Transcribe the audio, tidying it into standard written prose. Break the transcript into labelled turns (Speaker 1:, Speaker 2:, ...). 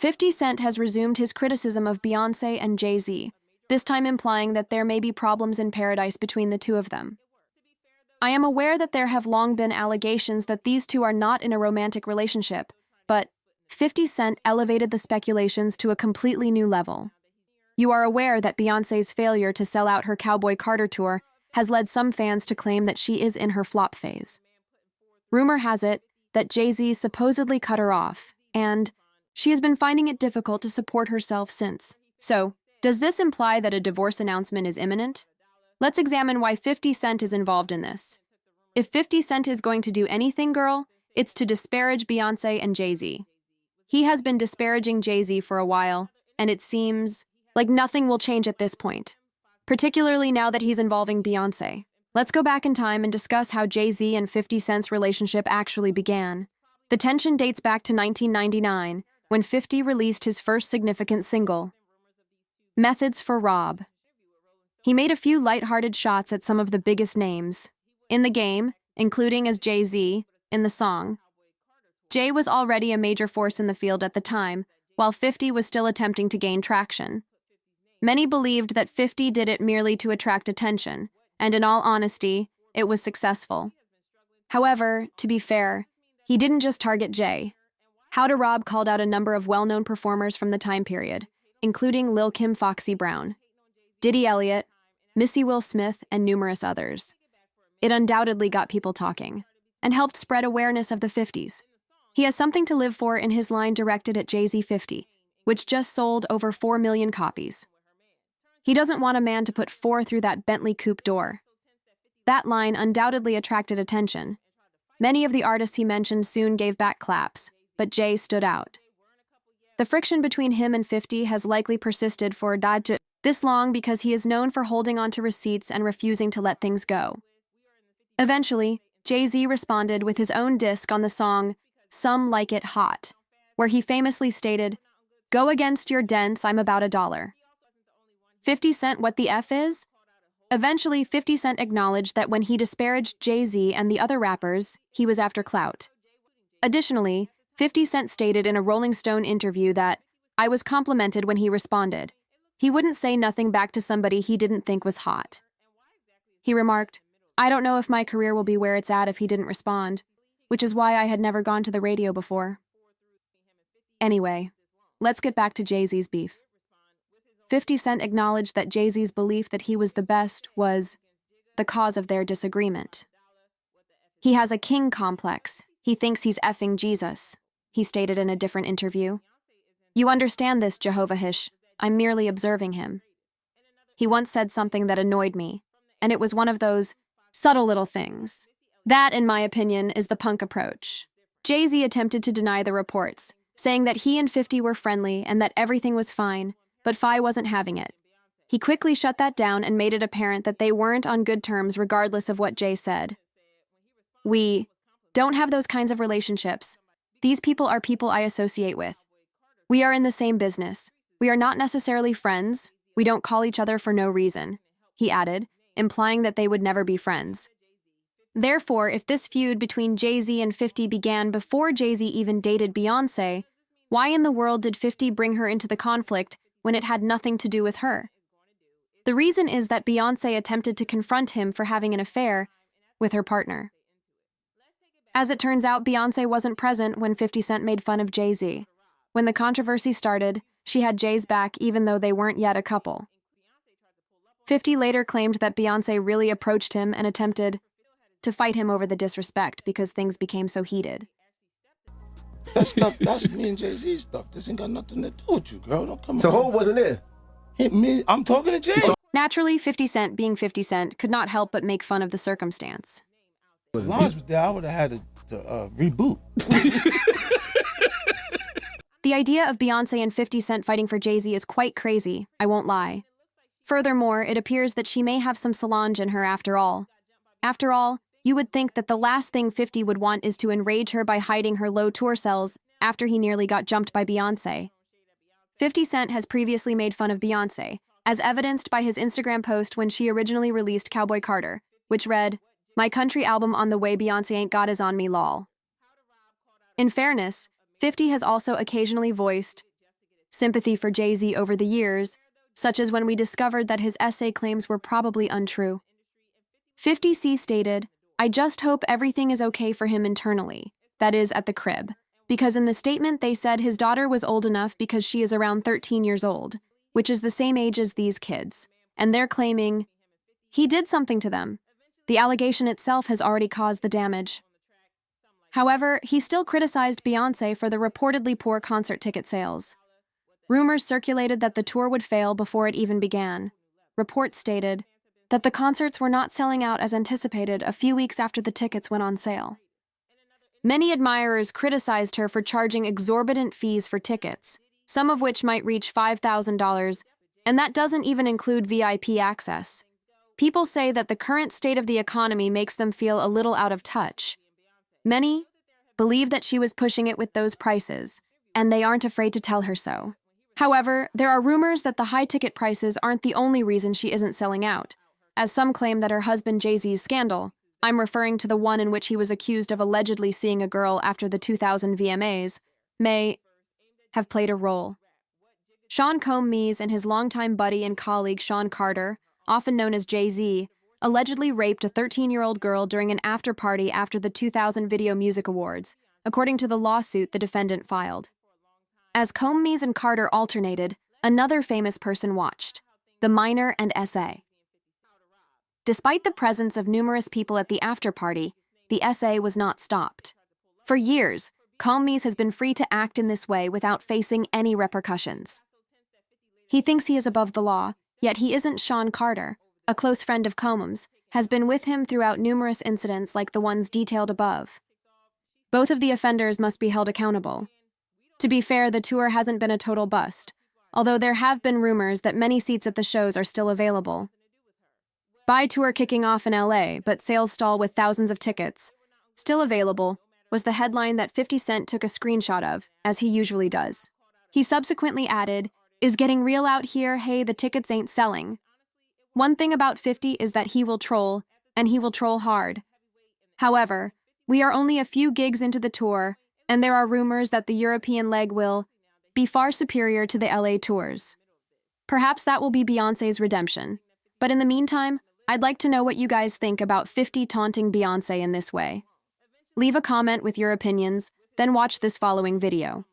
Speaker 1: 50 Cent has resumed his criticism of Beyonce and Jay Z, this time implying that there may be problems in paradise between the two of them. I am aware that there have long been allegations that these two are not in a romantic relationship, but 50 Cent elevated the speculations to a completely new level. You are aware that Beyonce's failure to sell out her Cowboy Carter tour has led some fans to claim that she is in her flop phase. Rumor has it that Jay Z supposedly cut her off, and she has been finding it difficult to support herself since. So, does this imply that a divorce announcement is imminent? Let's examine why 50 Cent is involved in this. If 50 Cent is going to do anything, girl, it's to disparage Beyonce and Jay Z. He has been disparaging Jay Z for a while, and it seems like nothing will change at this point, particularly now that he's involving Beyonce. Let's go back in time and discuss how Jay Z and 50 Cent's relationship actually began. The tension dates back to 1999, when 50 released his first significant single, Methods for Rob. He made a few lighthearted shots at some of the biggest names in the game, including as Jay Z in the song. Jay was already a major force in the field at the time, while 50 was still attempting to gain traction. Many believed that 50 did it merely to attract attention, and in all honesty, it was successful. However, to be fair, he didn't just target Jay. How to Rob called out a number of well-known performers from the time period, including Lil' Kim Foxy Brown, Diddy Elliott, Missy Will Smith, and numerous others. It undoubtedly got people talking, and helped spread awareness of the 50s. He has something to live for in his line directed at Jay Z 50, which just sold over 4 million copies. He doesn't want a man to put 4 through that Bentley coupe door. That line undoubtedly attracted attention. Many of the artists he mentioned soon gave back claps, but Jay stood out. The friction between him and 50 has likely persisted for this long because he is known for holding on to receipts and refusing to let things go. Eventually, Jay Z responded with his own disc on the song Some Like It Hot, where he famously stated, "Go against your dents, I'm about $1." 50 Cent what the F is? Eventually, 50 Cent acknowledged that when he disparaged Jay Z and the other rappers, he was after clout. Additionally, 50 Cent stated in a Rolling Stone interview that, "I was complimented when he responded. He wouldn't say nothing back to somebody he didn't think was hot." He remarked, "I don't know if my career will be where it's at if he didn't respond, which is why I had never gone to the radio before." Anyway, let's get back to Jay Z's beef. 50 Cent acknowledged that Jay Z's belief that he was the best was the cause of their disagreement. "He has a king complex. He thinks he's effing Jesus," he stated in a different interview. "You understand this, Jehovah-ish. I'm merely observing him." He once said something that annoyed me, and it was one of those subtle little things. That, in my opinion, is the punk approach. Jay Z attempted to deny the reports, saying that he and 50 were friendly and that everything was fine, but Fi wasn't having it. He quickly shut that down and made it apparent that they weren't on good terms regardless of what Jay said. "We don't have those kinds of relationships. These people are people I associate with. We are in the same business. We are not necessarily friends. We don't call each other for no reason," he added, implying that they would never be friends. Therefore, if this feud between Jay Z and 50 began before Jay Z even dated Beyonce, why in the world did 50 bring her into the conflict when it had nothing to do with her? The reason is that Beyonce attempted to confront him for having an affair with her partner. As it turns out, Beyonce wasn't present when 50 Cent made fun of Jay Z. When the controversy started, she had Jay's back even though they weren't yet a couple. 50 later claimed that Beyonce really approached him and attempted to fight him over the disrespect because things became so heated.
Speaker 2: That stuff, that's me and Jay Z stuff. This ain't got nothing to do with you, girl. Don't come on.
Speaker 3: So who wasn't there?
Speaker 2: I'm talking to Jay.
Speaker 1: Naturally, 50 Cent, being 50 Cent, could not help but make fun of the circumstance.
Speaker 2: As long as it was there, I would have had to reboot.
Speaker 1: The idea of Beyonce and 50 Cent fighting for Jay Z is quite crazy, I won't lie. Furthermore, it appears that she may have some Solange in her after all. After all, you would think that the last thing 50 would want is to enrage her by hiding her low tour sales after he nearly got jumped by Beyonce. 50 Cent has previously made fun of Beyonce, as evidenced by his Instagram post when she originally released Cowboy Carter, which read, "My country album on the way, Beyonce ain't got is on me lol." In fairness, 50 has also occasionally voiced sympathy for Jay Z over the years, such as when we discovered that his essay claims were probably untrue. 50C stated, "I just hope everything is okay for him internally, that is, at the crib, because in the statement they said his daughter was old enough because she is around 13 years old, which is the same age as these kids, and they're claiming he did something to them. The allegation itself has already caused the damage." However, he still criticized Beyonce for the reportedly poor concert ticket sales. Rumors circulated that the tour would fail before it even began. Reports stated that the concerts were not selling out as anticipated a few weeks after the tickets went on sale. Many admirers criticized her for charging exorbitant fees for tickets, some of which might reach $5,000, and that doesn't even include VIP access. People say that the current state of the economy makes them feel a little out of touch. Many believe that she was pushing it with those prices, and they aren't afraid to tell her so. However, there are rumors that the high ticket prices aren't the only reason she isn't selling out, as some claim that her husband Jay Z's scandal, I'm referring to the one in which he was accused of allegedly seeing a girl after the 2000 VMAs, may have played a role. Sean Combs and his longtime buddy and colleague Cowboy Carter, often known as Jay Z, allegedly raped a 13-year-old girl during an after-party after the 2000 Video Music Awards, according to the lawsuit the defendant filed. As Combs and Carter alternated, another famous person watched, the minor and SA. Despite the presence of numerous people at the after-party, the SA was not stopped. For years, Combs has been free to act in this way without facing any repercussions. He thinks he is above the law, yet he isn't. Sean Carter, a close friend of Combs, has been with him throughout numerous incidents like the ones detailed above. Both of the offenders must be held accountable. To be fair, the tour hasn't been a total bust, although there have been rumors that many seats at the shows are still available. Buy tour kicking off in LA, but sales stall with thousands of tickets. Still available was the headline that 50 Cent took a screenshot of, as he usually does. He subsequently added, "Is getting real out here, hey, the tickets ain't selling." One thing about 50 is that he will troll, and he will troll hard. However, we are only a few gigs into the tour, and there are rumors that the European leg will be far superior to the LA tours. Perhaps that will be Beyonce's redemption. But in the meantime, I'd like to know what you guys think about 50 taunting Beyonce in this way. Leave a comment with your opinions, then watch this following video.